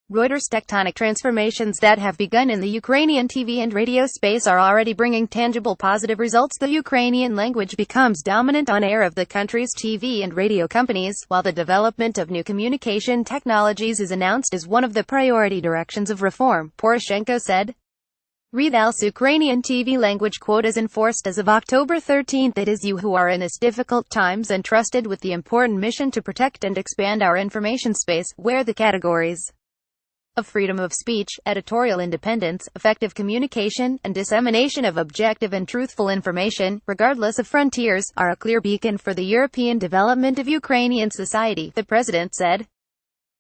REUTERSTectonic transformations that have begun in the Ukrainian TV and radio space are already bringing tangible positive results. The Ukrainian language becomes dominant on air of the country's TV and radio companies, while the development of new communication technologies is announced as one of the priority directions of reform, Poroshenko said. Read alsoUkrainian TV language quotas enforced as of October 13. It is you who are in this difficult times entrusted with the important mission to protect and expand our information space, where the categories of freedom of speech, editorial independence, effective communication, and dissemination of objective and truthful information, regardless of frontiers, are a clear beacon for the European development of Ukrainian society, the president said.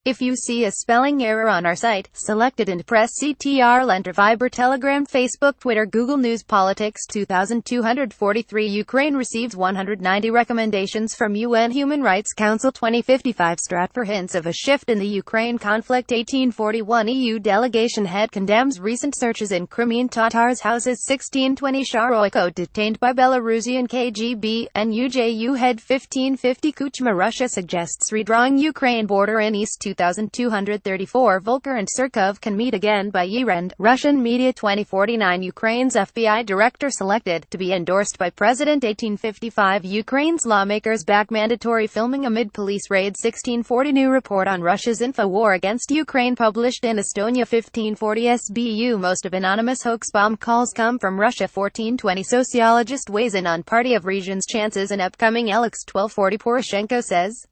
If you see a spelling error on our site, select it and press CTRL enter. Viber, Telegram, Facebook, Twitter, Google News. Politics 2243. Ukraine receives 190 recommendations from UN Human Rights Council 2055. Stratfor hints of a shift in the Ukraine conflict. 1841. EU delegation head condemns recent searches in Crimean Tatars' houses. 1620. Sharoyko detained by Belarusian KGB. NUJU head. 1550. Kuchma. Russia suggests redrawing Ukraine border in East 2234. Volker and Surkov can meet again by year-end. Russian media. 2049. Ukraine's FBI director selected to be endorsed by President. 1855. Ukraine's lawmakers back mandatory filming amid police raid. 1640. New report on Russia's info war against Ukraine published in Estonia. 1540. SBU. Most of anonymous hoax bomb calls come from Russia. 1420. Sociologist weighs in on party of region's chances in upcoming elections. 1240. Poroshenko says.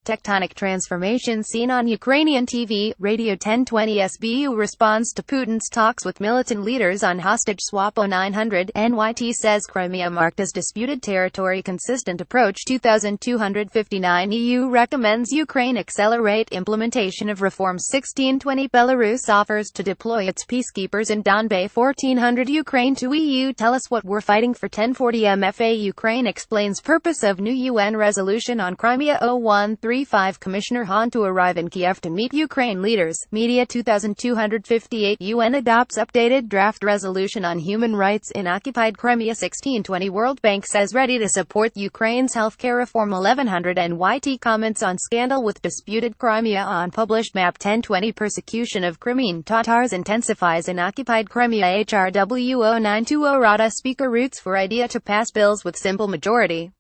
Tectonic transformation seen on Ukrainian TV, radio. 1020. SBU responds to Putin's talks with militant leaders on hostage swap. 0900. NYT says Crimea marked as disputed territory. Consistent approach. 2259. EU recommends Ukraine accelerate implementation of reforms. 1620. Belarus offers to deploy its peacekeepers in Donbas. 1400. Ukraine to EU tell us what we're fighting for. 1040. MFA Ukraine explains purpose of new UN resolution on Crimea. 0135. Commissioner Hahn to arrive in Kiev to meet Ukraine leaders. Media. 2258. UN adopts updated draft resolution on human rights in occupied Crimea. 1620. World Bank says ready to support Ukraine's healthcare reform. 1100. NYT comments on scandal with disputed Crimea on published map. 1020. Persecution of Crimean Tatars intensifies in occupied Crimea. HRW 0920. Rada Speaker roots for idea to pass bills with simple majority.